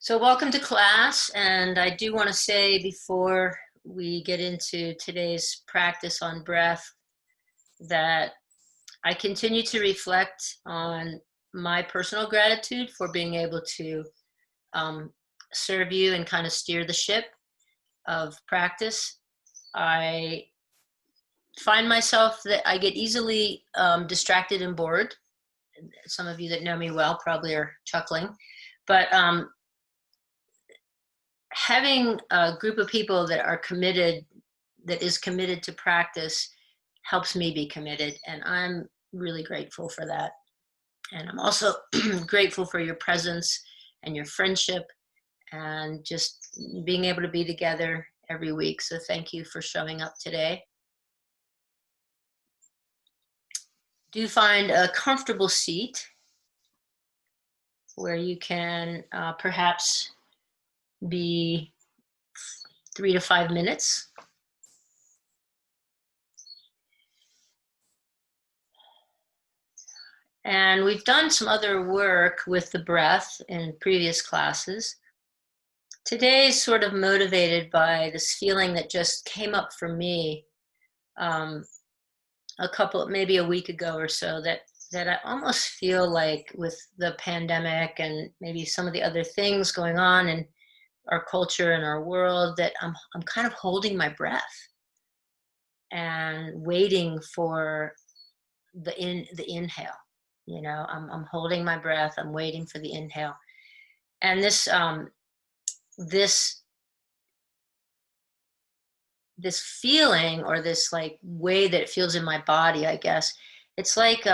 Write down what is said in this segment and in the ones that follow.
So welcome to class, and I do want to say before we get into today's practice on breath that I continue to reflect on my personal gratitude for being able to um, serve you and kind of steer the ship of practice. I find myself that I get easily distracted and bored. Some of you that know me well probably are chuckling, but having a group of people that is committed to practice helps me be committed, and I'm really grateful for that. And I'm also grateful for your presence and your friendship and just being able to be together every week. So thank you for showing up today. Do find a comfortable seat where you can perhaps be 3 to 5 minutes. And we've done some other work with the breath in previous classes. Today is sort of motivated by this feeling that just came up for me maybe a week ago or so, that I almost feel like with the pandemic and maybe some of the other things going on in our culture and our world, that I'm kind of holding my breath and waiting for the inhale. You know, I'm holding my breath. I'm waiting for the inhale, and this feeling, or this like way that it feels in my body, I guess it's like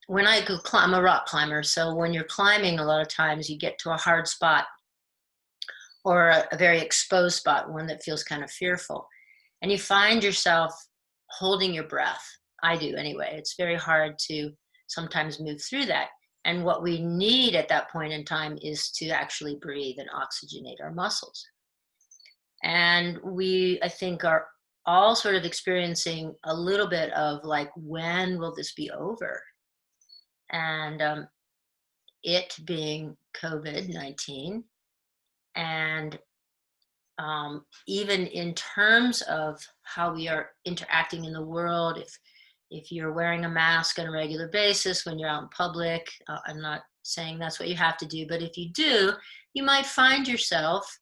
when I go climb. I'm a rock climber, so when you're climbing, a lot of times you get to a hard spot or a very exposed spot, one that feels kind of fearful, and you find yourself holding your breath. I do anyway. It's very hard to sometimes move through that. And what we need at that point in time is to actually breathe and oxygenate our muscles. And we, I think, are all sort of experiencing a little bit of like, when will this be over? And it being COVID-19. And even in terms of how we are interacting in the world, if you're wearing a mask on a regular basis when you're out in public, I'm not saying that's what you have to do, but if you do, you might find yourself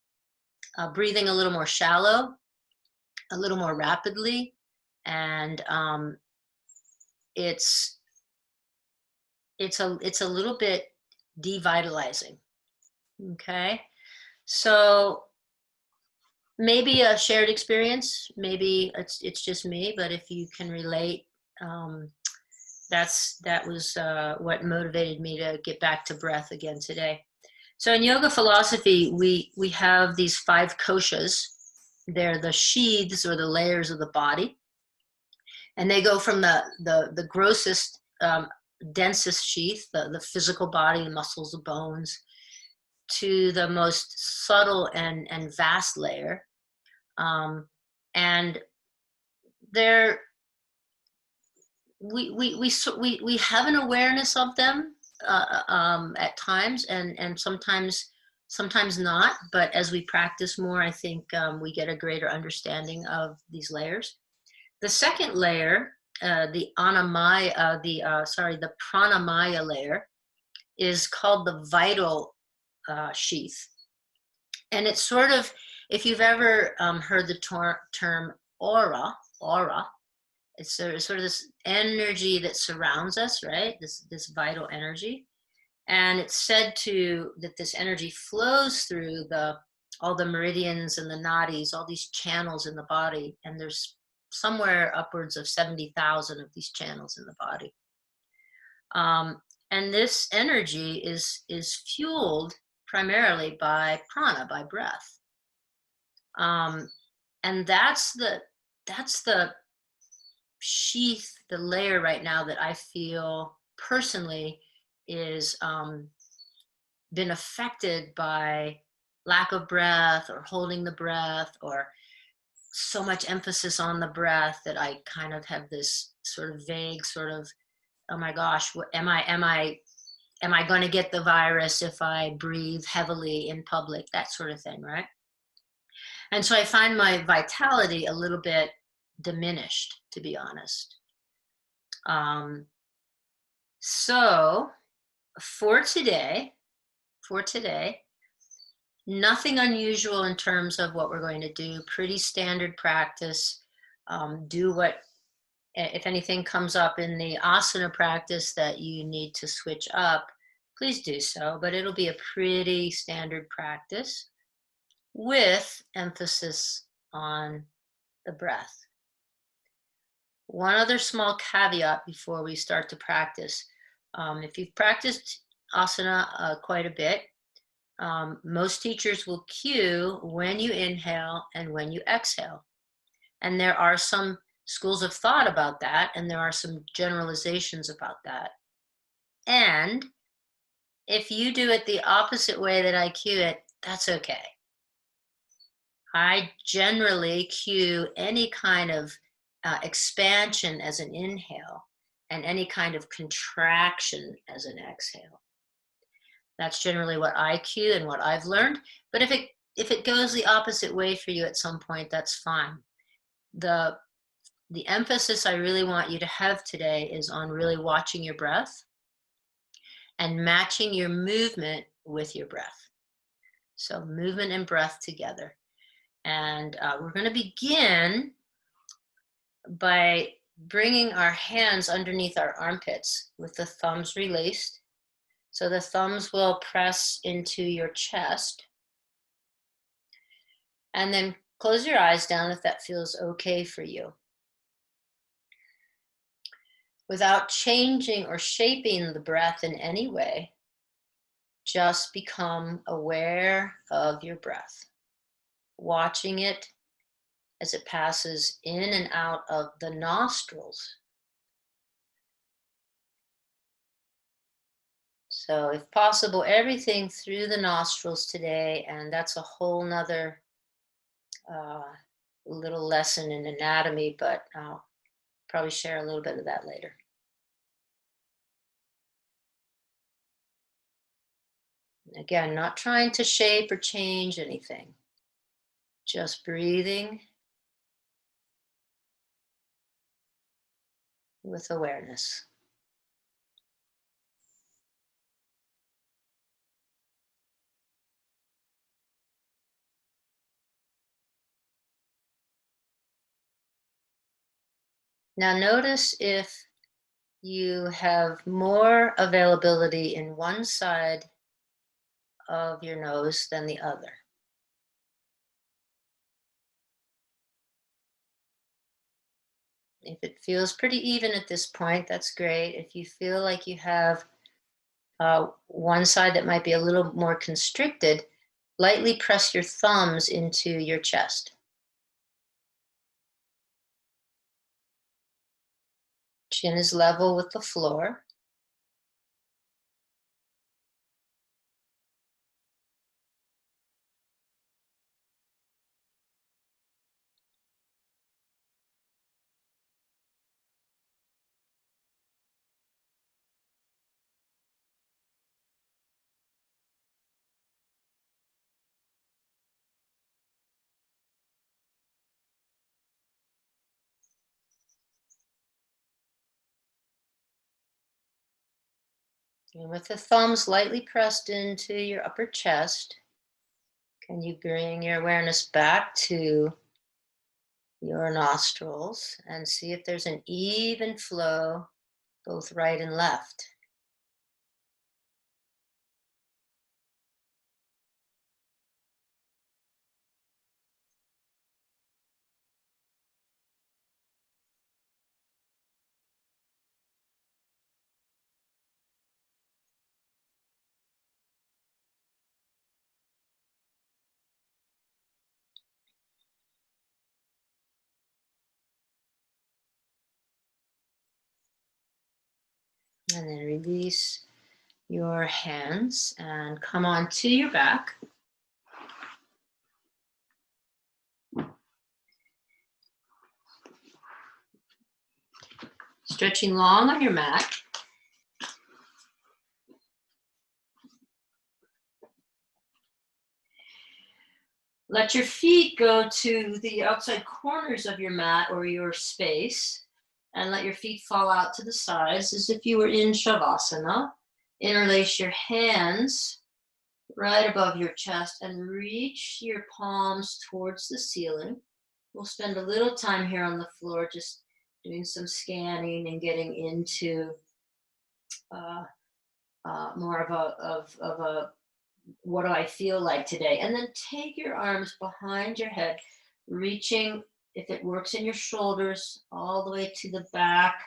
breathing a little more shallow, a little more rapidly, and it's a little bit devitalizing. Okay, so maybe a shared experience, maybe it's just me, but if you can relate, um, that was what motivated me to get back to breath again today. So in yoga philosophy, we have these 5 koshas. They're the sheaths or the layers of the body, and they go from the grossest, densest sheath, the physical body, the muscles, the bones, to the most subtle and vast layer. And they're we have an awareness of them at times, and sometimes not. But as we practice more, I think we get a greater understanding of these layers. The second layer, the pranamaya layer, is called the vital sheath, and it's sort of, if you've ever heard the term aura. It's sort of this energy that surrounds us, right? This vital energy. And it's said that this energy flows through all the meridians and the nadis, all these channels in the body. And there's somewhere upwards of 70,000 of these channels in the body. And this energy is fueled primarily by prana, by breath. And that's the sheath, the layer right now that I feel personally is been affected by lack of breath, or holding the breath, or so much emphasis on the breath that I kind of have this sort of vague sort of, oh my gosh, am I am I going to get the virus if I breathe heavily in public? That sort of thing, right? And so I find my vitality a little bit diminished, to be honest. Um, so for today, for today, nothing unusual in terms of what we're going to do. Pretty standard practice. Do what, if anything comes up in the asana practice that you need to switch up, please do so. But it'll be a pretty standard practice with emphasis on the breath. One other small caveat before we start to practice. If you've practiced asana quite a bit, most teachers will cue when you inhale and when you exhale. And there are some schools of thought about that, and there are some generalizations about that. And if you do it the opposite way that I cue it, that's okay. I generally cue any kind of expansion as an inhale and any kind of contraction as an exhale. That's generally what I cue and what I've learned. But if it goes the opposite way for you at some point, that's fine. The emphasis I really want you to have today is on really watching your breath and matching your movement with your breath. So movement and breath together. And we're going to begin by bringing our hands underneath our armpits with the thumbs released. So the thumbs will press into your chest. And then close your eyes down if that feels okay for you. Without changing or shaping the breath in any way, just become aware of your breath, watching it as it passes in and out of the nostrils. So if possible, everything through the nostrils today, and that's a whole nother little lesson in anatomy, but I'll probably share a little bit of that later. Again, not trying to shape or change anything, just breathing with awareness. Now notice if you have more availability in one side of your nose than the other. If it feels pretty even at this point, that's great. If you feel like you have one side that might be a little more constricted, lightly press your thumbs into your chest. Chin is level with the floor. And with the thumbs lightly pressed into your upper chest, can you bring your awareness back to your nostrils and see if there's an even flow both right and left. And then release your hands and come on to your back. Stretching long on your mat. Let your feet go to the outside corners of your mat or your space, and let your feet fall out to the sides as if you were in Shavasana. Interlace your hands right above your chest and reach your palms towards the ceiling. We'll spend a little time here on the floor just doing some scanning and getting into uh, more of a what do I feel like today? And then take your arms behind your head, reaching, if it works, in your shoulders all the way to the back,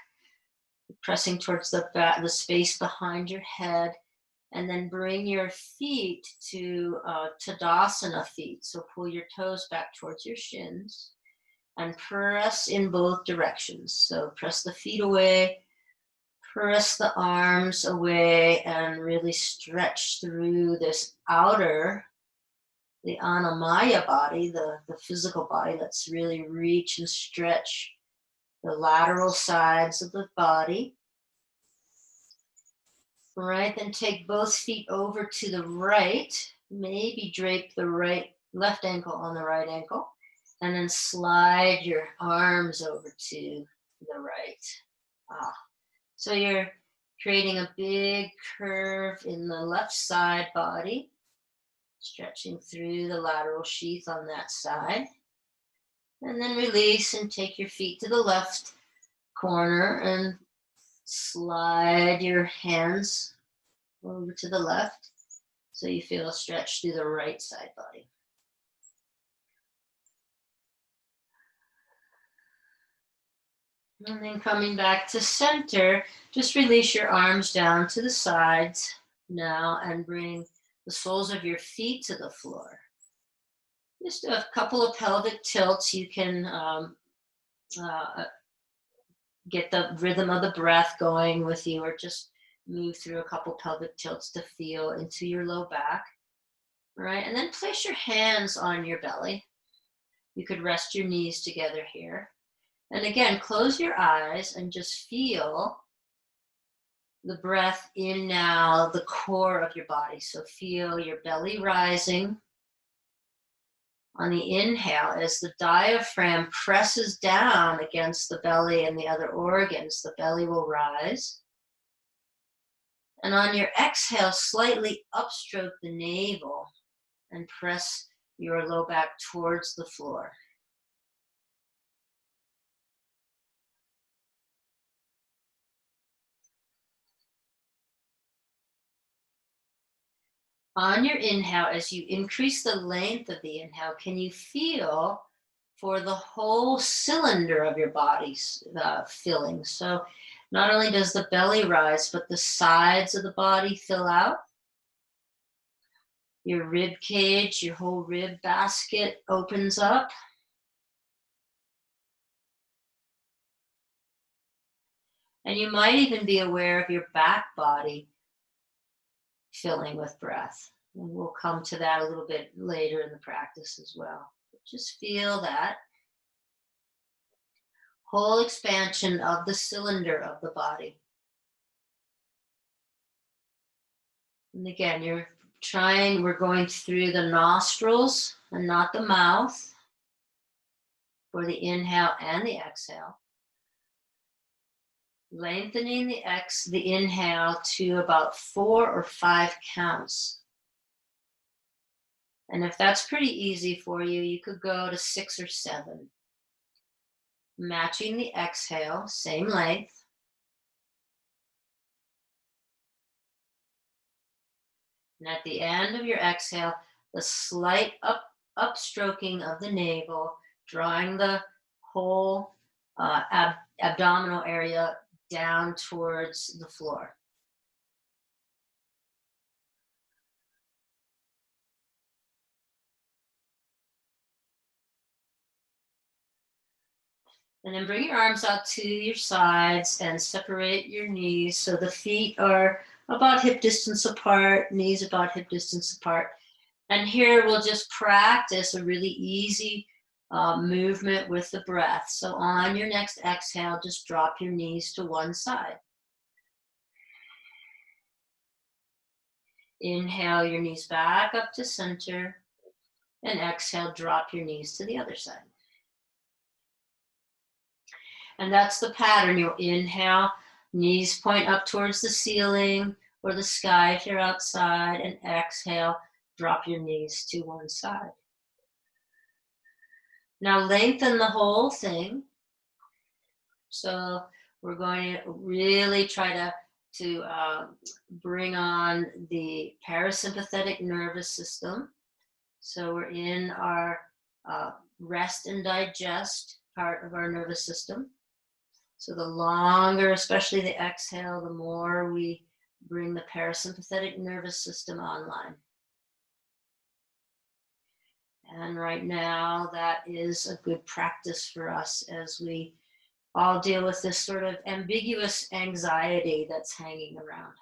pressing towards the back, the space behind your head. And then bring your feet to Tadasana feet. So pull your toes back towards your shins and press in both directions. So press the feet away, press the arms away, and really stretch through this outer, the Annamaya body, the physical body. Let's really reach and stretch the lateral sides of the body. Right, then take both feet over to the right. Maybe drape the left ankle on the right ankle. And then slide your arms over to the right. So you're creating a big curve in the left side body, stretching through the lateral sheath on that side. And then release and take your feet to the left corner and slide your hands over to the left so you feel a stretch through the right side body. And then coming back to center, just release your arms down to the sides now and bring the soles of your feet to the floor. Just do a couple of pelvic tilts. You can get the rhythm of the breath going with you, or just move through a couple pelvic tilts to feel into your low back. Right, and then place your hands on your belly. You could rest your knees together here. And again, close your eyes and just feel the breath in now, the core of your body. So feel your belly rising. On the inhale, as the diaphragm presses down against the belly and the other organs, the belly will rise. And on your exhale, slightly upstroke the navel and press your low back towards the floor. On your inhale, as you increase the length of the inhale, can you feel for the whole cylinder of your body filling? So not only does the belly rise, but the sides of the body fill out. Your rib cage, your whole rib basket opens up. And you might even be aware of your back body filling with breath. And we'll come to that a little bit later in the practice as well. Just feel that whole expansion of the cylinder of the body. And again, we're going through the nostrils and not the mouth for the inhale and the exhale. Lengthening the inhale to about 4 or 5 counts. And if that's pretty easy for you, you could go to 6 or 7. Matching the exhale, same length. And at the end of your exhale, the slight upstroking of the navel, drawing the whole abdominal area down towards the floor. And then bring your arms out to your sides and separate your knees so the feet are about hip distance apart, knees about hip distance apart. And here we'll just practice a really easy movement with the breath. So on your next exhale, just drop your knees to one side. Inhale your knees back up to center. And exhale, drop your knees to the other side. And that's the pattern. You'll inhale, knees point up towards the ceiling or the sky if you're outside, and exhale, drop your knees to one side. Now lengthen the whole thing. So we're going to really try to bring on the parasympathetic nervous system. So we're in our rest and digest part of our nervous system. So the longer, especially the exhale, the more we bring the parasympathetic nervous system online. And right now, that is a good practice for us as we all deal with this sort of ambiguous anxiety that's hanging around.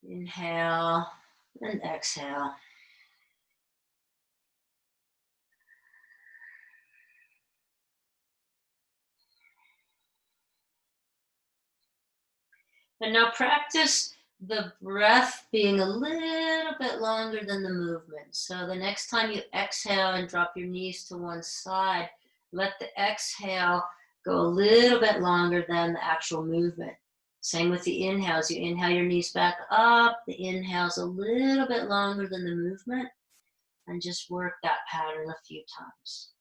Inhale and exhale. And now practice the breath being a little bit longer than the movement. So the next time you exhale and drop your knees to one side, let the exhale go a little bit longer than the actual movement. Same with the inhales. You inhale your knees back up. The inhale's a little bit longer than the movement. And just work that pattern a few times.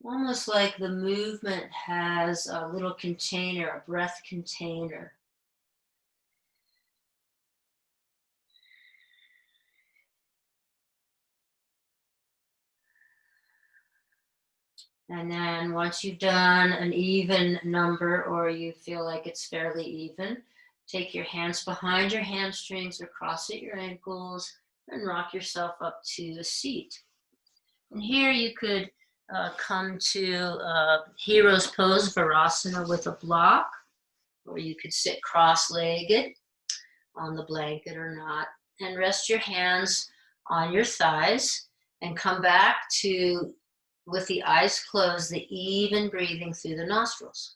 Almost like the movement has a little container, a breath container. And then once you've done an even number, or you feel like it's fairly even, take your hands behind your hamstrings or cross at your ankles and rock yourself up to a seat. And here you could come to hero's pose, Virasana, with a block, or you could sit cross-legged on the blanket or not, and rest your hands on your thighs and come back to, with the eyes closed, the even breathing through the nostrils.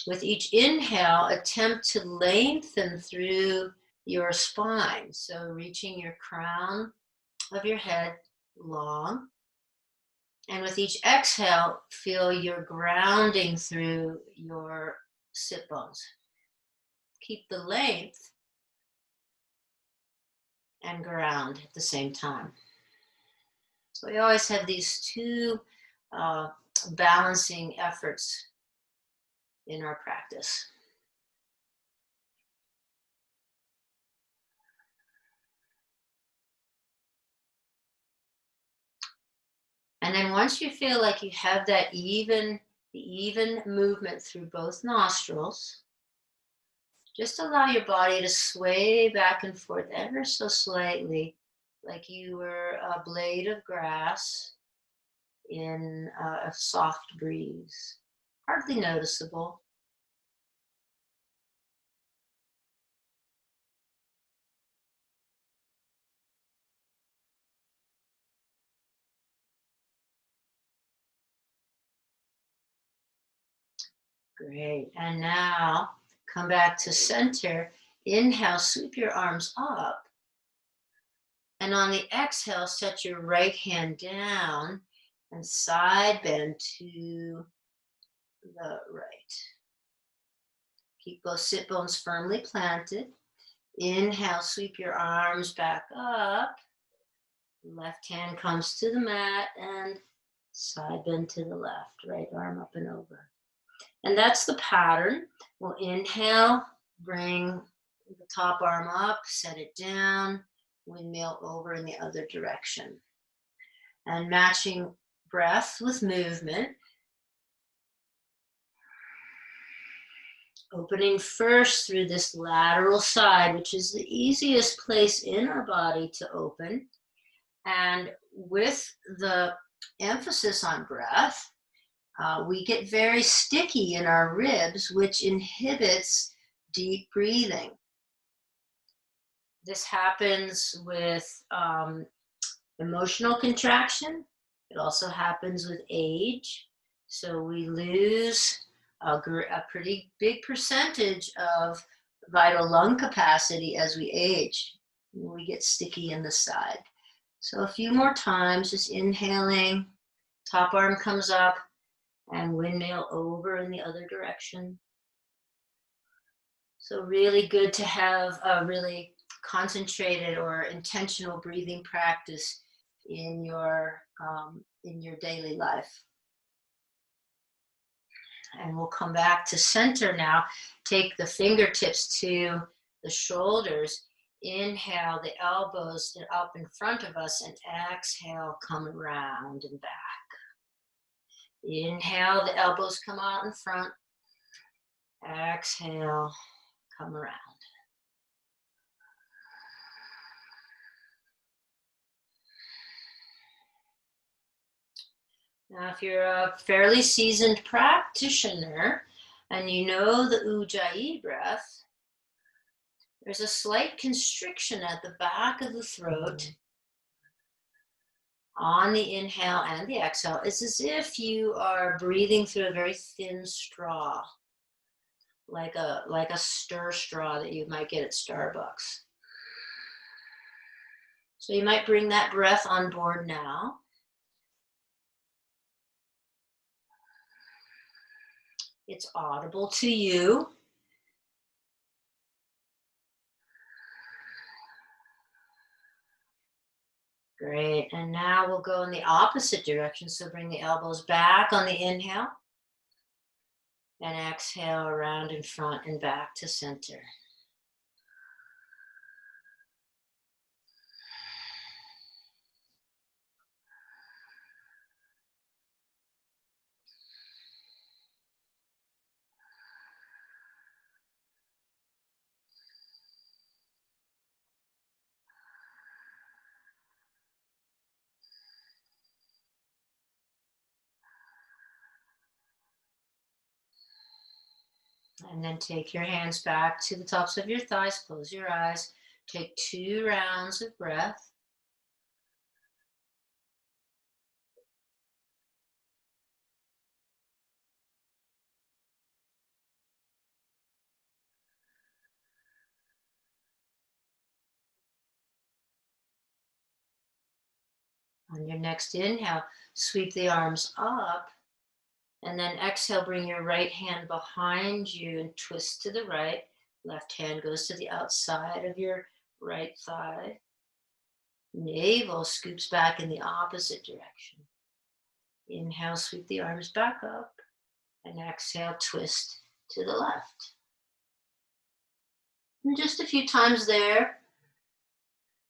With each inhale, attempt to lengthen through your spine, so reaching your crown of your head long. And with each exhale, feel your grounding through your sit bones. Keep the length and ground at the same time. So we always have these two balancing efforts in our practice. And then once you feel like you have that even movement through both nostrils, just allow your body to sway back and forth ever so slightly, like you were a blade of grass in a soft breeze. Hardly noticeable. Great. And now come back to center. Inhale, sweep your arms up. And on the exhale, set your right hand down and side bend to the right. Keep both sit bones firmly planted. Inhale, sweep your arms back up. Left hand comes to the mat and side bend to the left. Right arm up and over. And that's the pattern. We'll inhale, bring the top arm up, set it down, windmill over in the other direction. And matching breath with movement. Opening first through this lateral side, which is the easiest place in our body to open. And with the emphasis on breath, we get very sticky in our ribs, which inhibits deep breathing. This happens with emotional contraction It also happens with age. So we lose a pretty big percentage of vital lung capacity as we age. We get sticky in the side. So a few more times, just inhaling, top arm comes up, and windmill over in the other direction. So really good to have a really concentrated or intentional breathing practice in your daily life. And we'll come back to center now. Take the fingertips to the shoulders. Inhale, the elbows up in front of us, and exhale, come around and back. Inhale, the elbows come out in front. Exhale, come around. Now, if you're a fairly seasoned practitioner and you know the Ujjayi breath, there's a slight constriction at the back of the throat on the inhale and the exhale. It's as if you are breathing through a very thin straw, like a stir straw that you might get at Starbucks. So you might bring that breath on board now. It's audible to you. Great, and now we'll go in the opposite direction. So bring the elbows back on the inhale and exhale around in front and back to center. And then take your hands back to the tops of your thighs, close your eyes, take 2 rounds of breath. On your next inhale, sweep the arms up, and then exhale, bring your right hand behind you and twist to the right. Left hand goes to the outside of your right thigh. Navel scoops back in the opposite direction. Inhale, sweep the arms back up, and exhale, twist to the left. And just a few times there,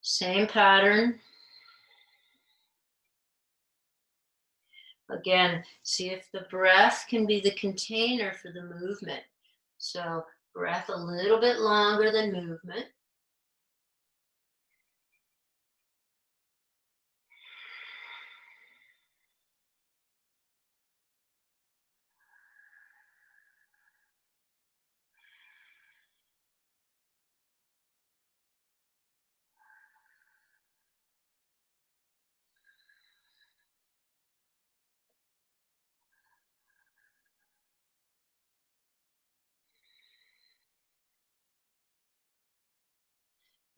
same pattern. Again, see if the breath can be the container for the movement. So breath a little bit longer than movement.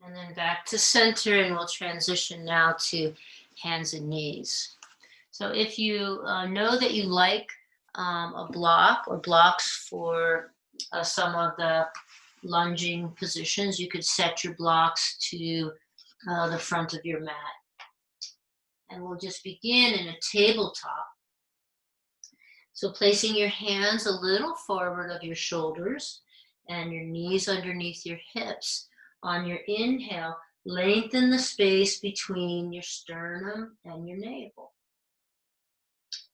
And then back to center, and we'll transition now to hands and knees. So if you know that you like a block or blocks for some of the lunging positions, you could set your blocks to the front of your mat. And we'll just begin in a tabletop. So placing your hands a little forward of your shoulders and your knees underneath your hips. On your inhale, lengthen the space between your sternum and your navel.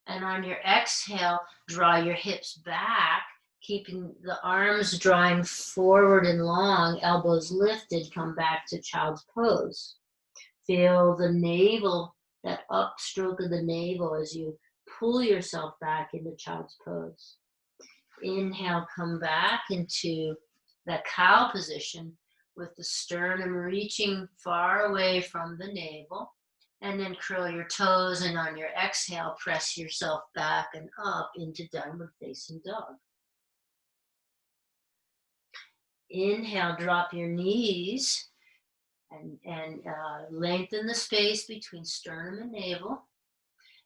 And on your exhale, draw your hips back, keeping the arms drawing forward and long, elbows lifted, come back to child's pose. Feel the navel, that upstroke of the navel as you pull yourself back into child's pose. Inhale, come back into that cow position with the sternum reaching far away from the navel. And And then curl your toes, and on your exhale, press yourself back and up into downward facing dog. Inhale, drop your knees and lengthen the space between sternum and navel.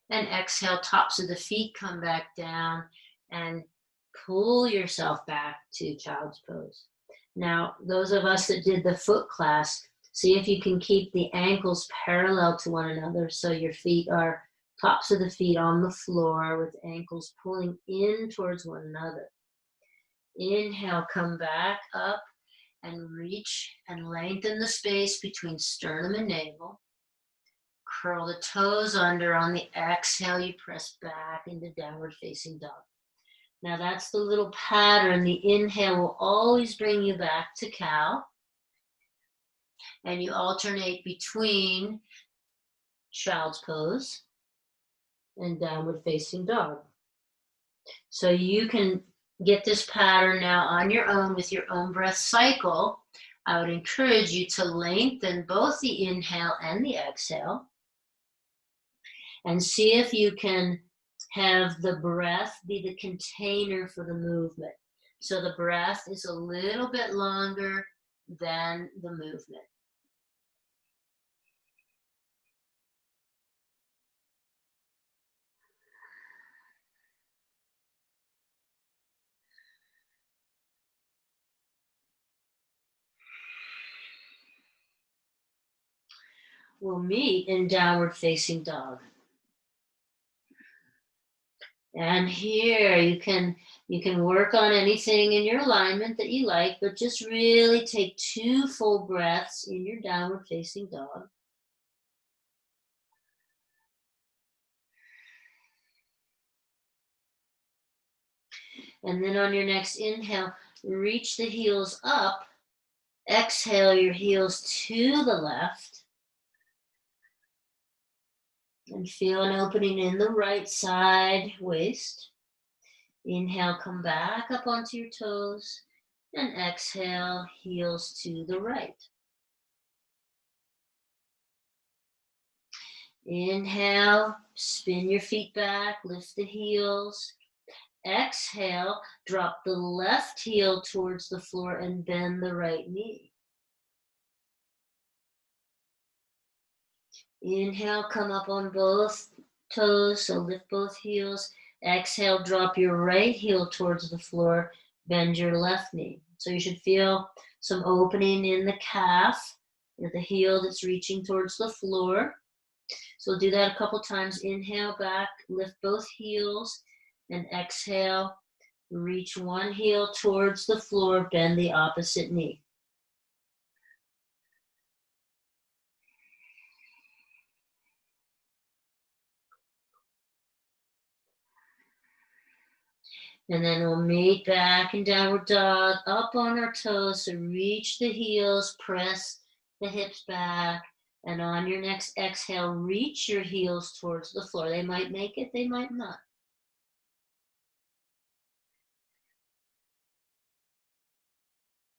And exhale, tops of the feet come back down and pull yourself back to child's pose. Now, those of us that did the foot class, see if you can keep the ankles parallel to one another so your feet are tops of the feet on the floor with ankles pulling in towards one another. Inhale, come back up and reach and lengthen the space between sternum and navel. Curl the toes under. On the exhale, you press back into downward facing dog. Now that's the little pattern. The inhale will always bring you back to cow. And you alternate between child's pose and downward facing dog. So you can get this pattern now on your own with your own breath cycle. I would encourage you to lengthen both the inhale and the exhale. And see if you can have the breath be the container for the movement. So the breath is a little bit longer than the movement. We'll meet in downward facing dog. And here you can work on anything in your alignment that you like, but just really take 2 full breaths in your downward facing dog. And then on your next inhale, reach the heels up. Exhale your heels to the left. And feel an opening in the right side waist. Inhale, come back up onto your toes. And exhale, heels to the right. Inhale, spin your feet back, lift the heels. Exhale, drop the left heel towards the floor and bend the right knee. Inhale, come up on both toes, so lift both heels. Exhale, drop your right heel towards the floor, bend your left knee. So you should feel some opening in the calf, with the heel that's reaching towards the floor. So do that a couple times. Inhale back, lift both heels, and exhale, reach one heel towards the floor, bend the opposite knee. And then we'll meet back in downward dog, up on our toes. So reach the heels, press the hips back. And on your next exhale, reach your heels towards the floor. They might make it, they might not.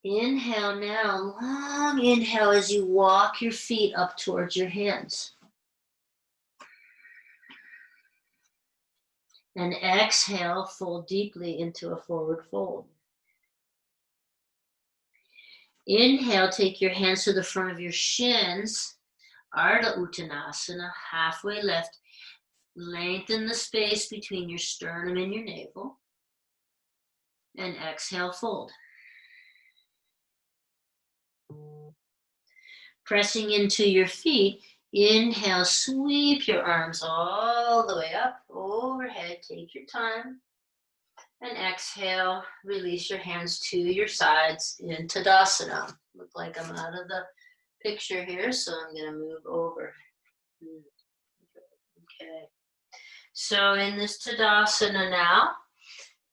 Inhale now, long inhale as you walk your feet up towards your hands. And exhale, fold deeply into a forward fold. Inhale, take your hands to the front of your shins, Ardha Uttanasana, halfway lift. Lengthen the space between your sternum and your navel. And exhale, fold. Pressing into your feet, inhale, sweep your arms all the way up, overhead, take your time. And exhale, release your hands to your sides in Tadasana. Look like I'm out of the picture here, so I'm going to move over. Okay. So in this Tadasana now,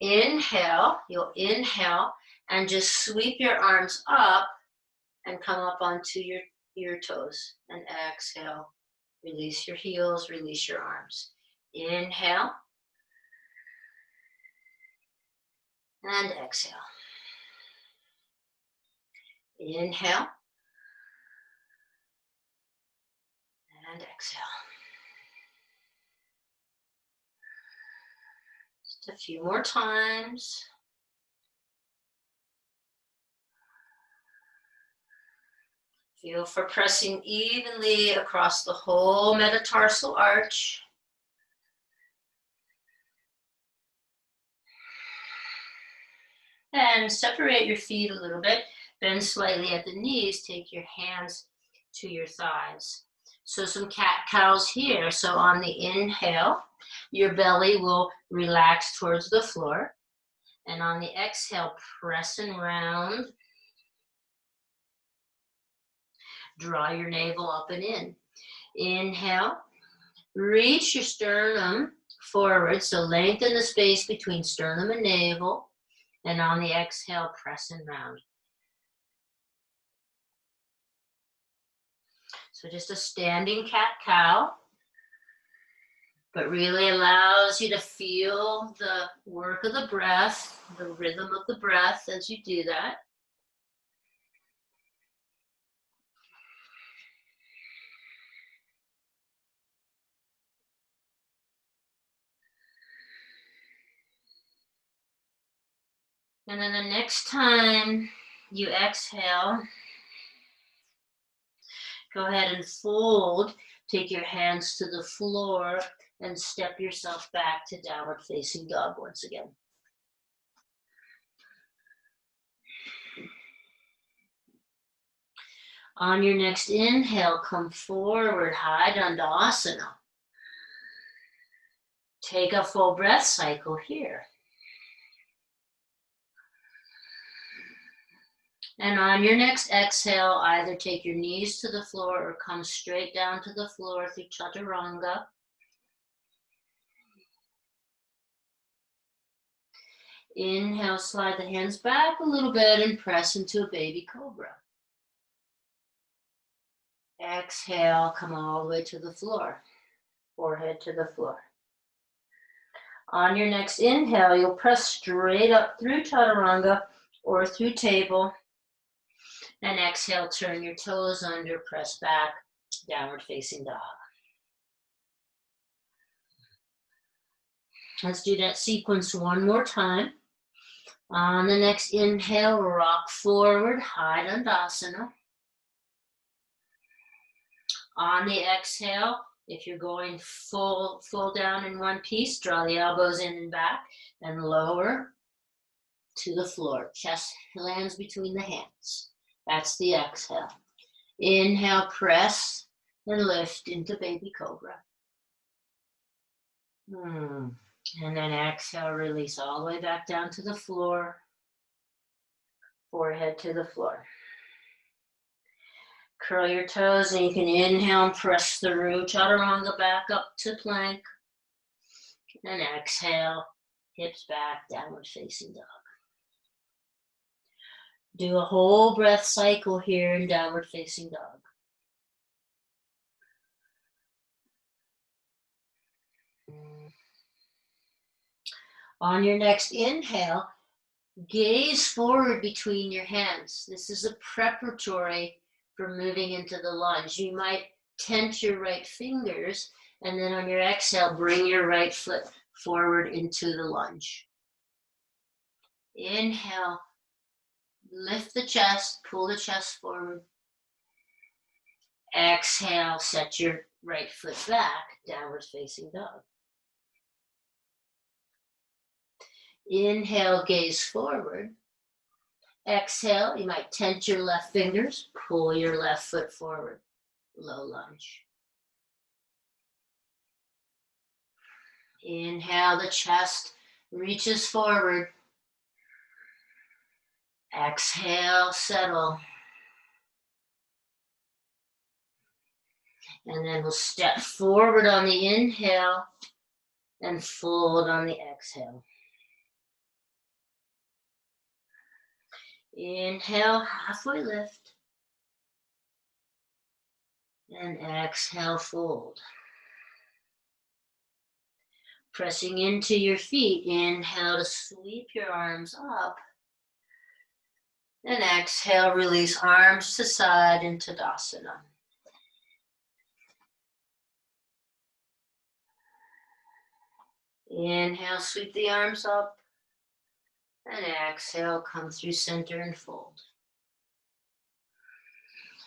inhale, you'll inhale and just sweep your arms up and come up onto your toes. And exhale, release your heels, release your arms. Inhale. And exhale. Inhale. And exhale. Just a few more times. Feel for pressing evenly across the whole metatarsal arch. And separate your feet a little bit. Bend slightly at the knees. Take your hands to your thighs. So some cat-cows here. So on the inhale, your belly will relax towards the floor. And on the exhale, press and round. Draw your navel up and in. Inhale. Reach your sternum forward. So lengthen the space between sternum and navel. And on the exhale, press and round. So just a standing cat-cow, but really allows you to feel the work of the breath, the rhythm of the breath as you do that. And then the next time you exhale, go ahead and fold. Take your hands to the floor and step yourself back to downward facing dog once again. On your next inhale, come forward, high Dandasana. Take a full breath cycle here. And on your next exhale, either take your knees to the floor or come straight down to the floor through Chaturanga. Inhale, slide the hands back a little bit and press into a baby cobra. Exhale, come all the way to the floor, forehead to the floor. On your next inhale, you'll press straight up through Chaturanga or through table. And exhale, turn your toes under, press back, downward facing dog. Let's do that sequence one more time. On the next inhale, rock forward, high Dandasana. On the exhale, if you're going full down in one piece, draw the elbows in and back and lower to the floor. Chest lands between the hands. That's the exhale. Inhale, press and lift into baby cobra. And then exhale, release all the way back down to the floor, forehead to the floor. Curl your toes and you can inhale and press through Chaturanga back up to plank. And exhale, hips back, downward facing dog. Do a whole breath cycle here in downward facing dog. On your next inhale, gaze forward between your hands. This is a preparatory for moving into the lunge. You might tense your right fingers, and then on your exhale, bring your right foot forward into the lunge. Inhale, lift the chest, pull the chest forward. Exhale, set your right foot back, downward facing dog. Inhale, gaze forward. Exhale, you might tense your left fingers, pull your left foot forward, low lunge. Inhale, the chest reaches forward. Exhale, settle. And then we'll step forward on the inhale and fold on the exhale. Inhale, halfway lift. And exhale, fold. Pressing into your feet, inhale to sweep your arms up. And exhale, release arms to side into Tadasana. Inhale, sweep the arms up. And exhale, come through center and fold.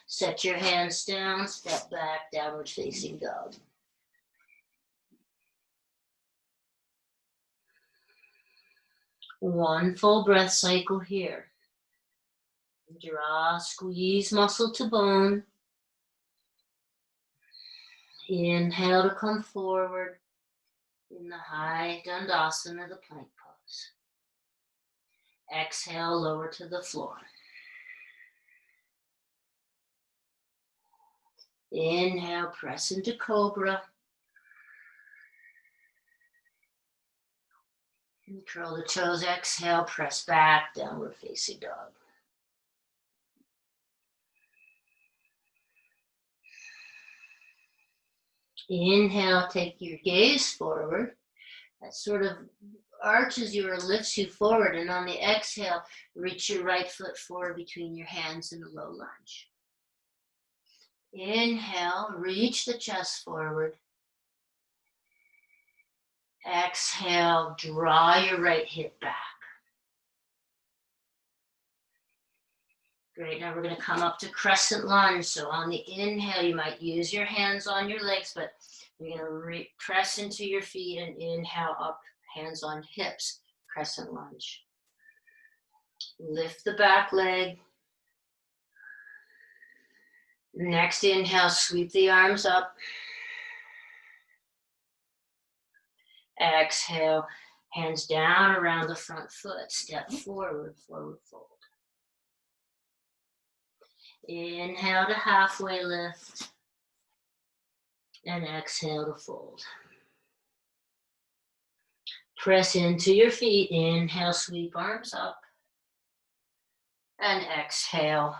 Set your hands down, step back, downward facing dog. One full breath cycle here. Draw, squeeze muscle to bone. Inhale to come forward in the high Dandasana, the plank pose. Exhale, lower to the floor. Inhale, press into Cobra. And curl the toes, exhale, press back, downward facing dog. Inhale, take your gaze forward. That sort of arches you or lifts you forward. And on the exhale, reach your right foot forward between your hands in a low lunge. Inhale, reach the chest forward. Exhale, draw your right hip back. Great, now we're going to come up to crescent lunge. So on the inhale, you might use your hands on your legs, but you're going to press into your feet and inhale up, hands on hips, crescent lunge. Lift the back leg. Next inhale, sweep the arms up. Exhale, hands down around the front foot, step forward, forward fold. Inhale to halfway lift, and exhale to fold. Press into your feet, inhale, sweep arms up, and exhale,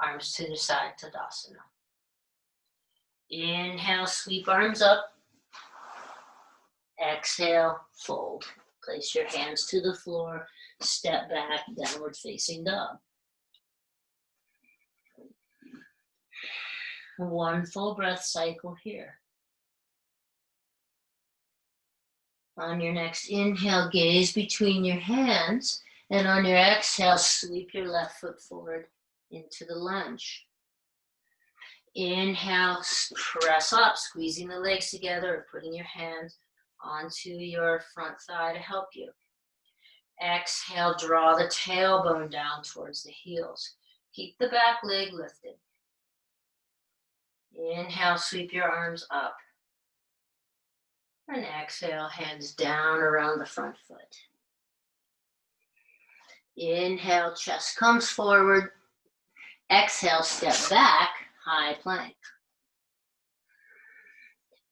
arms to the side, Tadasana. Inhale, sweep arms up, exhale, fold. Place your hands to the floor, step back, downward facing dog. One full breath cycle here. On your next inhale, gaze between your hands, and on your exhale, sweep your left foot forward into the lunge. Inhale, press up, squeezing the legs together or putting your hands onto your front thigh to help you. Exhale, draw the tailbone down towards the heels. Keep the back leg lifted. Inhale, sweep your arms up. And exhale, hands down around the front foot. Inhale, chest comes forward. Exhale, step back, high plank.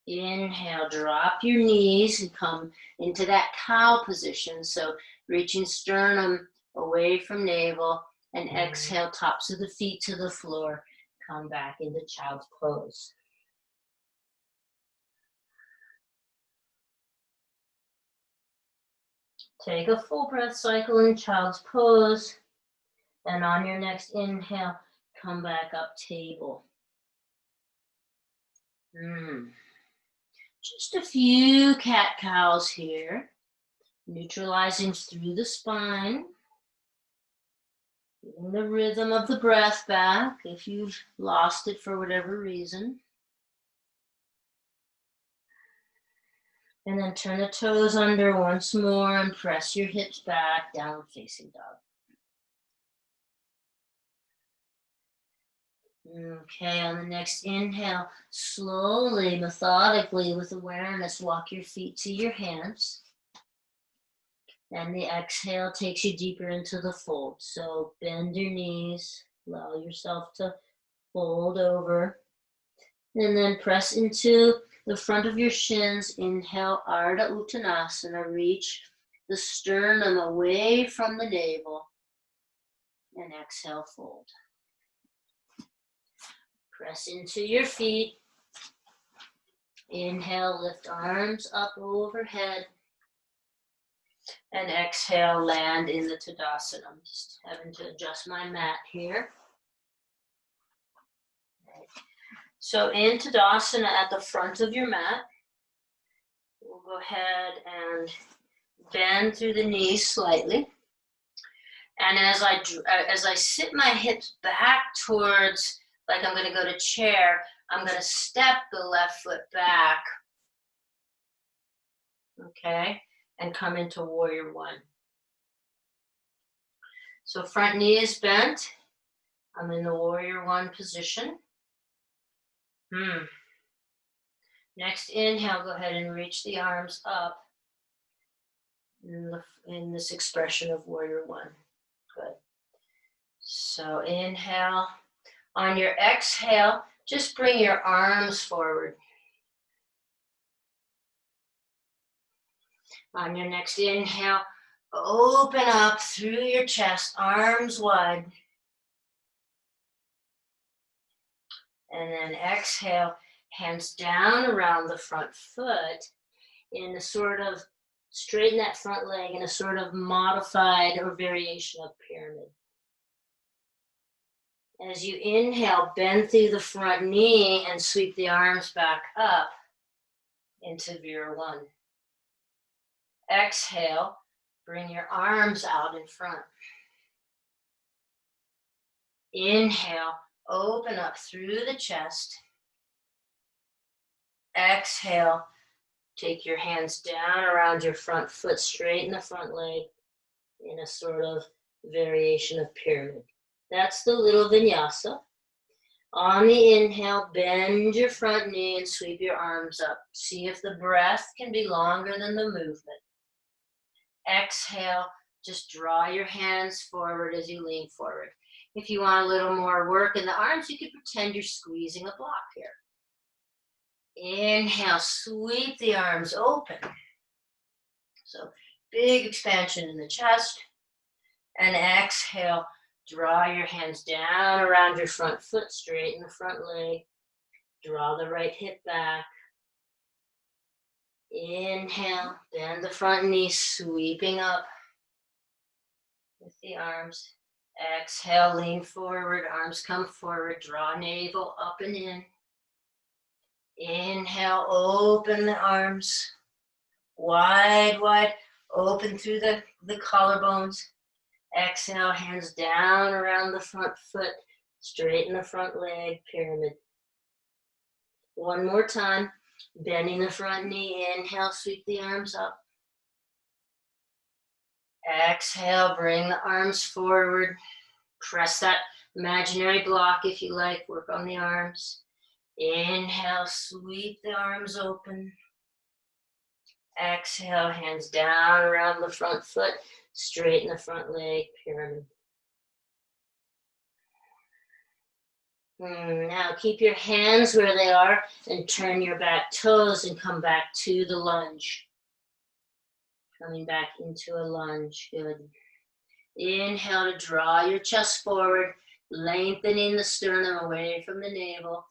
Inhale, drop your knees and come into that cow position. So reaching sternum away from navel, and exhale, tops of the feet to the floor. Come back into child's pose. Take a full breath cycle in child's pose. And on your next inhale, come back up table. Just a few cat-cows here. Neutralizing through the spine. Getting the rhythm of the breath back if you've lost it for whatever reason. And then turn the toes under once more and press your hips back, downward facing dog. Okay, on the next inhale, slowly, methodically, with awareness, walk your feet to your hands. And the exhale takes you deeper into the fold. So bend your knees, allow yourself to fold over. And then press into the front of your shins. Inhale, Ardha Uttanasana. Reach the sternum away from the navel. And exhale, fold. Press into your feet. Inhale, lift arms up overhead. And exhale, land in the Tadasana. I'm just having to adjust my mat here. Right. So in Tadasana, at the front of your mat, We'll go ahead and bend through the knees slightly. And as I sit my hips back towards, like I'm going to go to chair, I'm going to step the left foot back, okay, and come into warrior one. So front knee is bent. I'm in the warrior one position. Next inhale, go ahead and reach the arms up in this expression of warrior one. Good. So inhale. On your exhale, just bring your arms forward. On your next inhale, open up through your chest, arms wide. And then exhale, hands down around the front foot in a sort of straighten that front leg in a sort of modified or variation of pyramid. As you inhale, bend through the front knee and sweep the arms back up into Virya one. Exhale, bring your arms out in front. Inhale, open up through the chest. Exhale, take your hands down around your front foot, straighten the front leg in a sort of variation of pyramid. That's the little vinyasa. On the inhale, bend your front knee and sweep your arms up. See if the breath can be longer than the movement. Exhale, just draw your hands forward as you lean forward. If you want a little more work in the arms, you can pretend you're squeezing a block here. Inhale, sweep the arms open. So big expansion in the chest. And exhale, draw your hands down around your front foot, straighten the front leg. Draw the right hip back. Inhale, bend the front knee, sweeping up with the arms. Exhale, lean forward, arms come forward, draw navel up and in. Inhale, open the arms, wide, wide, open through the collarbones. Exhale, hands down around the front foot, straighten the front leg, pyramid. One more time, bending the front knee, inhale, sweep the arms up. Exhale, bring the arms forward. Press that imaginary block if you like, work on the arms. Inhale, sweep the arms open. Exhale, hands down around the front foot, straighten the front leg, pyramid. Now keep your hands where they are and turn your back toes and come back to the lunge. Coming back into a lunge, good. Inhale to draw your chest forward, lengthening the sternum away from the navel.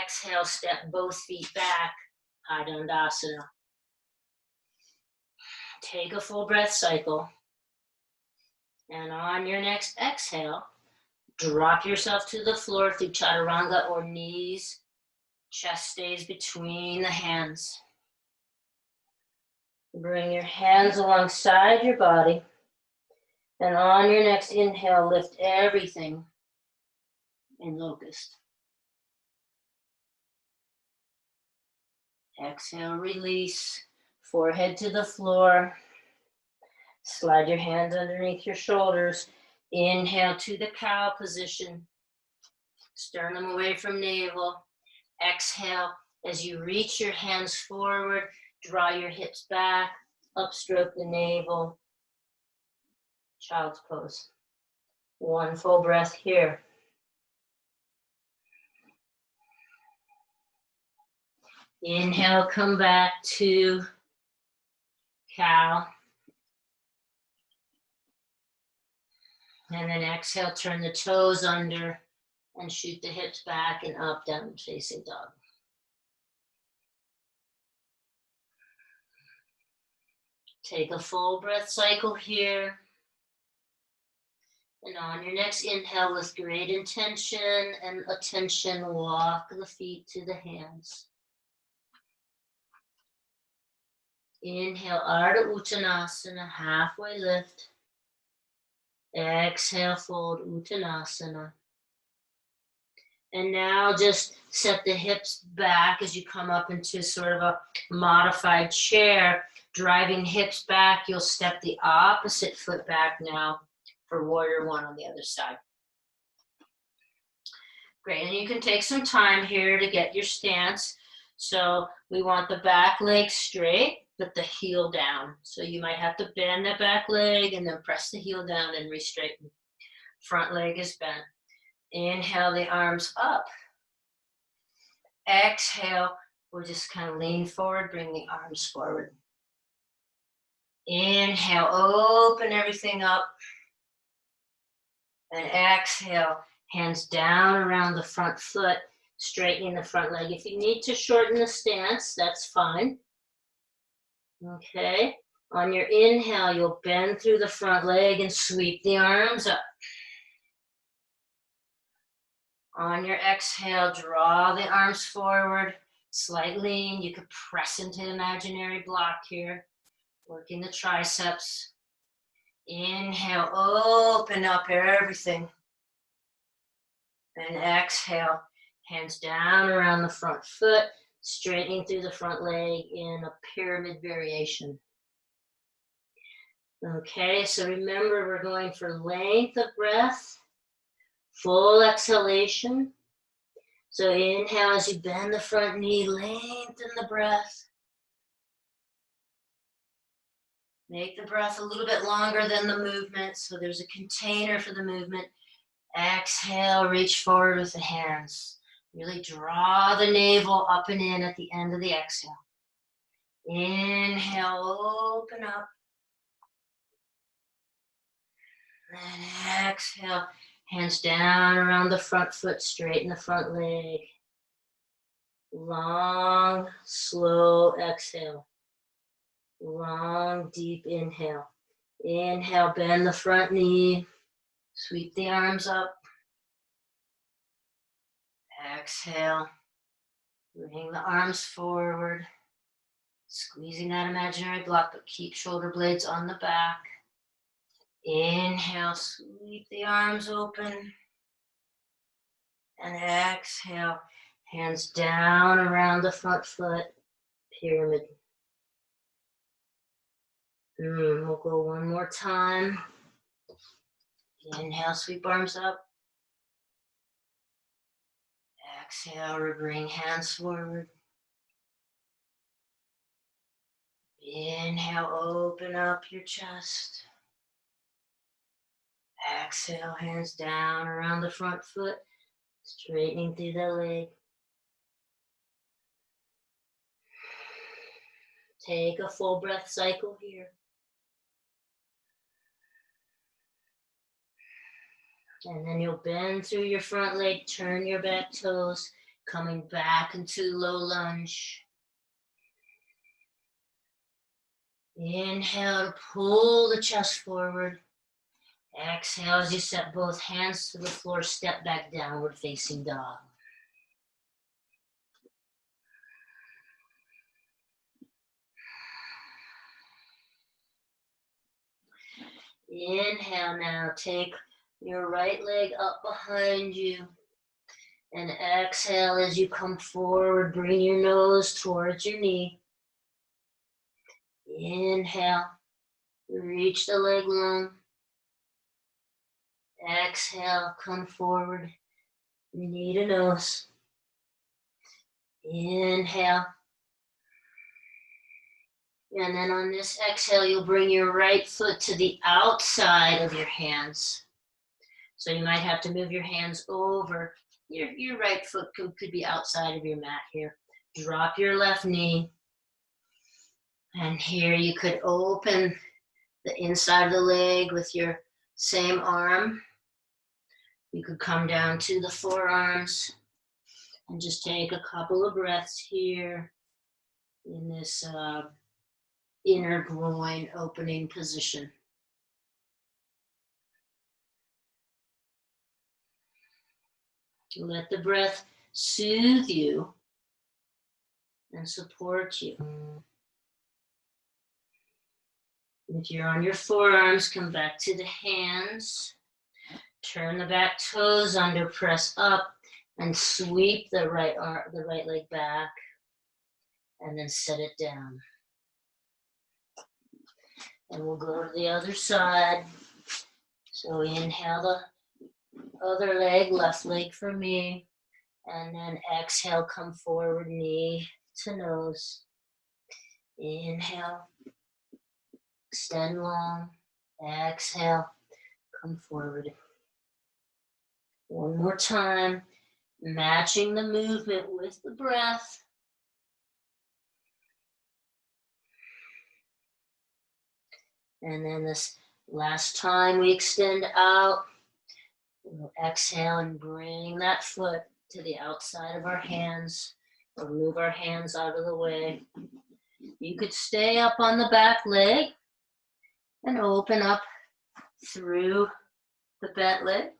Exhale, step both feet back, Ardha Dandasana. Take a full breath cycle. And on your next exhale, drop yourself to the floor through Chaturanga or knees. Chest stays between the hands. Bring your hands alongside your body. And on your next inhale, lift everything in locust. Exhale, release. Forehead to the floor. Slide your hands underneath your shoulders. Inhale to the cow position. Sternum away from navel. Exhale, as you reach your hands forward, draw your hips back, upstroke the navel. Child's pose. One full breath here. Inhale, come back to cow. And then exhale, turn the toes under and shoot the hips back and up, down facing dog. Take a full breath cycle here. And on your next inhale, with great intention and attention, walk the feet to the hands. Inhale, Ardha Uttanasana, halfway lift. Exhale, fold Uttanasana. And now just set the hips back as you come up into sort of a modified chair. Driving hips back, you'll step the opposite foot back now for warrior one on the other side. Great, and you can take some time here to get your stance. So we want the back leg straight, but the heel down. So you might have to bend the back leg and then press the heel down and re-straighten. Front leg is bent. Inhale the arms up. Exhale, we'll just kind of lean forward, bring the arms forward. Inhale, open everything up. And exhale, hands down around the front foot, straightening the front leg. If you need to shorten the stance, that's fine. Okay, on your inhale, you'll bend through the front leg and sweep the arms up. On your exhale, draw the arms forward, slight lean. You could press into an imaginary block here, working the triceps. Inhale, open up everything. And exhale, hands down around the front foot, straightening through the front leg in a pyramid variation. Okay, so remember we're going for length of breath, full exhalation. So inhale as you bend the front knee, lengthen the breath. Make the breath a little bit longer than the movement, so there's a container for the movement. Exhale, reach forward with the hands. Really draw the navel up and in at the end of the exhale. Inhale, open up. Then exhale, hands down around the front foot, straighten the front leg. Long, slow exhale. Long, deep inhale. Inhale, bend the front knee. Sweep the arms up. Exhale. Bring the arms forward. Squeezing that imaginary block, but keep shoulder blades on the back. Inhale, sweep the arms open. And exhale, hands down around the front foot, pyramid. We'll go one more time. Inhale, sweep arms up. Exhale, bring hands forward. Inhale, open up your chest. Exhale, hands down around the front foot, straightening through the leg. Take a full breath cycle here. And then you'll bend through your front leg, turn your back toes, coming back into low lunge. Inhale to pull the chest forward. Exhale as you set both hands to the floor, step back downward facing dog. Inhale now, take your right leg up behind you. And exhale as you come forward, bring your nose towards your knee. Inhale, reach the leg long. Exhale, come forward, knee to nose. Inhale. And then on this exhale, you'll bring your right foot to the outside of your hands. So you might have to move your hands over. Your right foot could be outside of your mat here. Drop your left knee. And here you could open the inside of the leg with your same arm. You could come down to the forearms and just take a couple of breaths here in this inner groin opening position. Let the breath soothe you and support you. If you're on your forearms, come back to the hands. Turn the back toes under, press up, and sweep the right leg back, and then set it down. And we'll go to the other side. So inhale the other leg, left leg for me, and then exhale, come forward, knee to nose. Inhale, extend long, exhale, come forward. One more time, matching the movement with the breath. And then this last time we extend out, we'll exhale and bring that foot to the outside of our hands, or move our hands out of the way. You could stay up on the back leg and open up through the bent leg.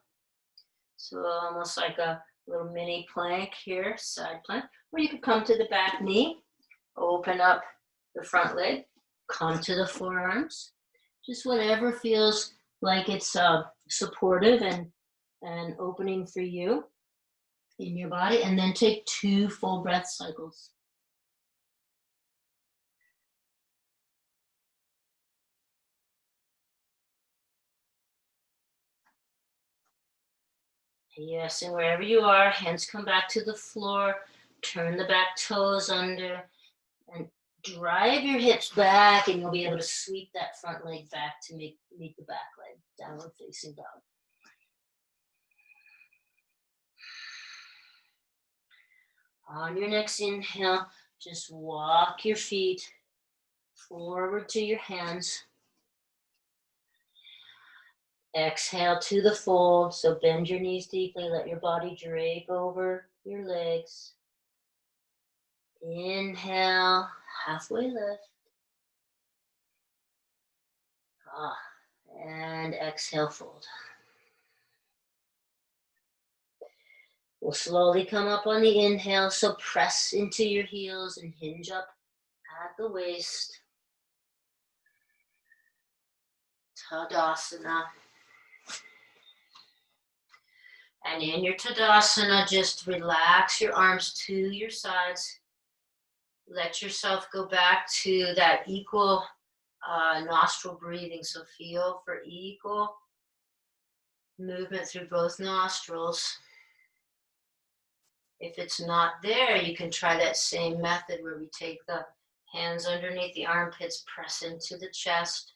So almost like a little mini plank here, side plank. Or you could come to the back knee, open up the front leg, come to the forearms. Just whatever feels like it's supportive and opening for you in your body. And then take 2 full breath cycles. Yes, and wherever you are, hands come back to the floor, turn the back toes under, and drive your hips back, and you'll be able to sweep that front leg back to meet the back leg, downward facing dog. On your next inhale, just walk your feet forward to your hands. Exhale to the fold, so bend your knees deeply, let your body drape over your legs. Inhale, halfway lift. And exhale, fold. We'll slowly come up on the inhale, so press into your heels and hinge up at the waist. Tadasana. And in your Tadasana, just relax your arms to your sides. Let yourself go back to that equal nostril breathing. So feel for equal movement through both nostrils. If it's not there, you can try that same method where we take the hands underneath the armpits, press into the chest.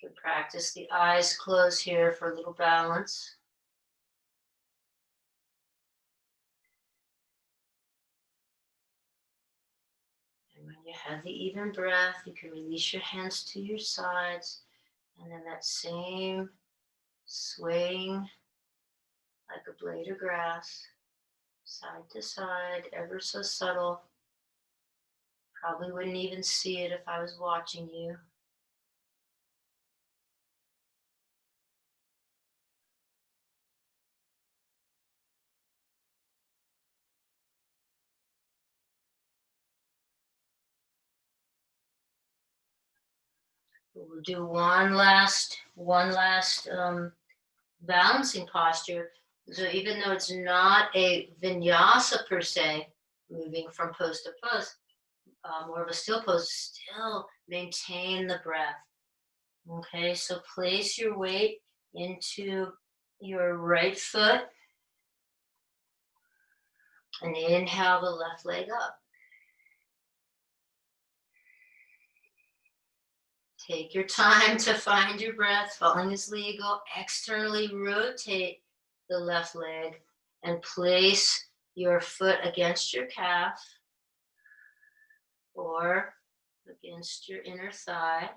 You can practice the eyes closed here for a little balance. And when you have the even breath, you can release your hands to your sides, and then that same swaying like a blade of grass, side to side, ever so subtle. Probably wouldn't even see it if I was watching you. We'll do one last balancing posture. So even though it's not a vinyasa per se, moving from pose to pose, more of a still pose, still maintain the breath. Okay, so place your weight into your right foot and inhale the left leg up. Take your time to find your breath. Falling is legal. Externally rotate the left leg and place your foot against your calf or against your inner thigh.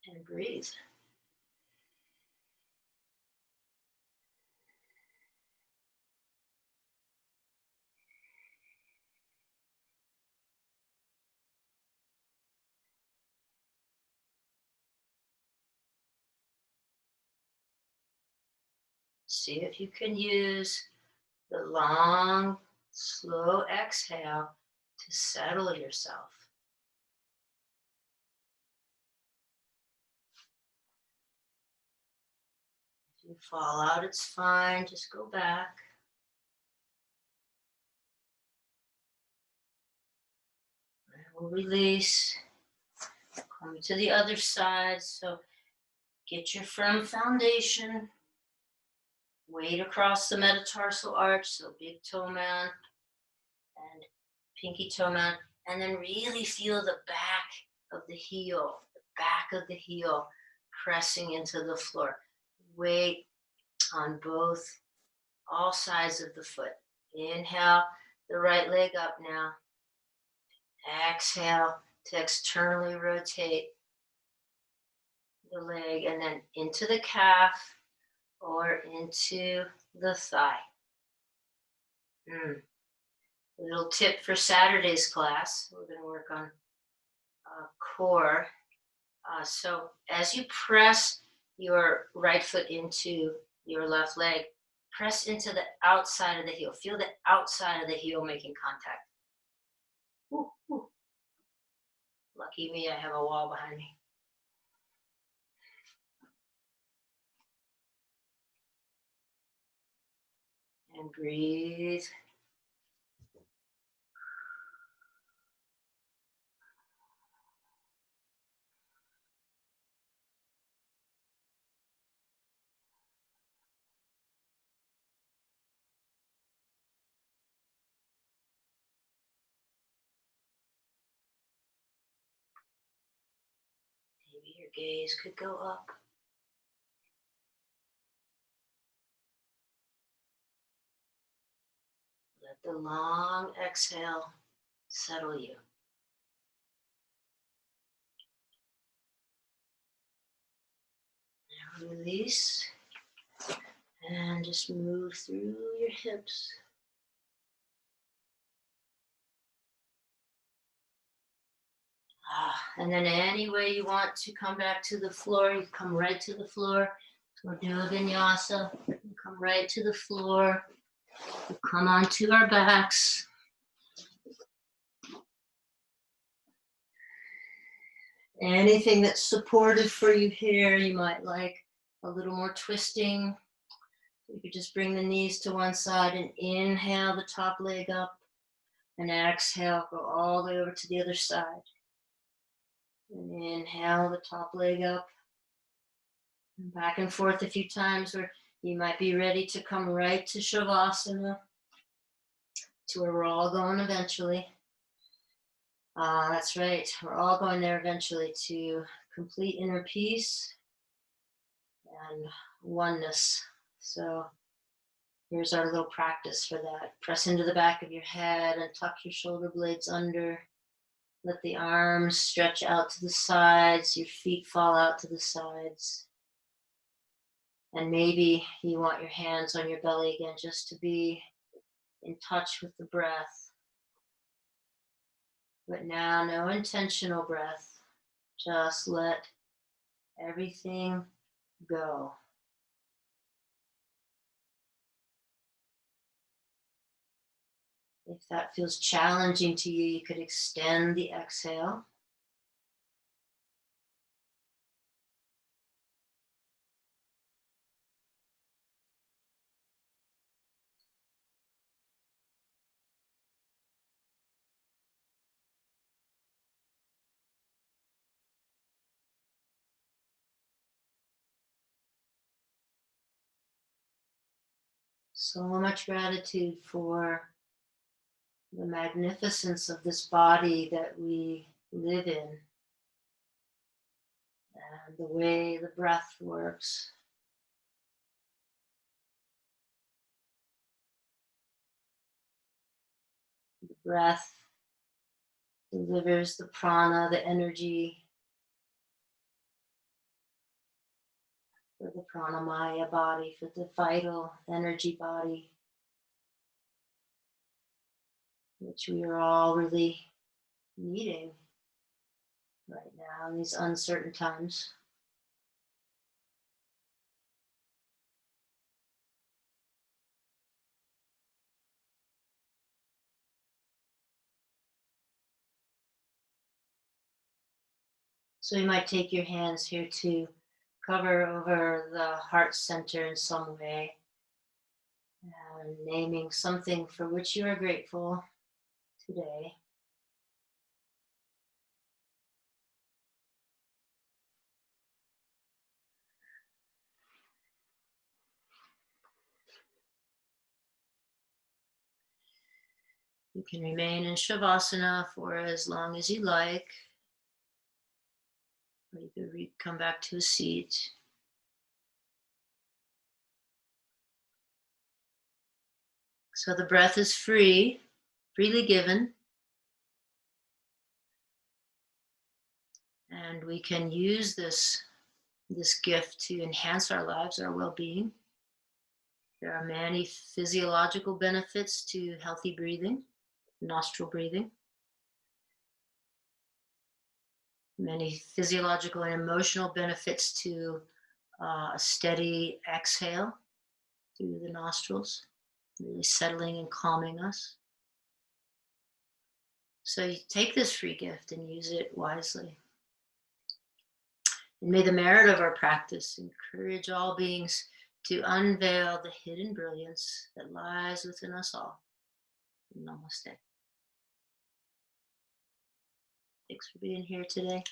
And breathe. See if you can use the long, slow exhale to settle yourself. If you fall out, it's fine. Just go back. And we'll release. Come to the other side. So get your firm foundation. Weight across the metatarsal arch. So big toe mound and pinky toe mound. And then really feel the back of the heel, the back of the heel pressing into the floor. Weight on both, all sides of the foot. Inhale the right leg up now. Exhale to externally rotate the leg and then into the calf or into the thigh. Little tip for Saturday's class. We're going to work on core. So as you press your right foot into your left leg, press into the outside of the heel. Feel the outside of the heel making contact. Ooh, ooh. Lucky me, I have a wall behind me. And breathe. Maybe your gaze could go up. Let the long exhale settle you. Now release and just move through your hips. And then any way you want to come back to the floor, you come right to the floor. We'll do a vinyasa. Come right to the floor. We'll come onto our backs. Anything that's supportive for you here, you might like a little more twisting. You could just bring the knees to one side and inhale the top leg up and exhale, go all the way over to the other side. And inhale the top leg up and back and forth a few times, or you might be ready to come right to Shavasana, to where we're all going eventually. That's right, we're all going there eventually, to complete inner peace and oneness. So here's our little practice for that. Press into the back of your head and tuck your shoulder blades under. Let the arms stretch out to the sides, your feet fall out to the sides. And maybe you want your hands on your belly again, just to be in touch with the breath. But now, no intentional breath. Just let everything go. If that feels challenging to you, you could extend the exhale. So much gratitude for the magnificence of this body that we live in, and the way the breath works. The breath delivers the prana, the energy, for the pranamaya body, for the vital energy body, which we are all really needing right now in these uncertain times. So you might take your hands here to cover over the heart center in some way, and naming something for which you are grateful today. You can remain in Shavasana for as long as you like, or you can come back to a seat. So the breath is free, freely given, and we can use this gift to enhance our lives, our well-being. There are many physiological benefits to healthy breathing, nostril breathing. Many physiological and emotional benefits to a steady exhale through the nostrils, really settling and calming us. So you take this free gift and use it wisely. And may the merit of our practice encourage all beings to unveil the hidden brilliance that lies within us all. Namaste. Thanks for being here today.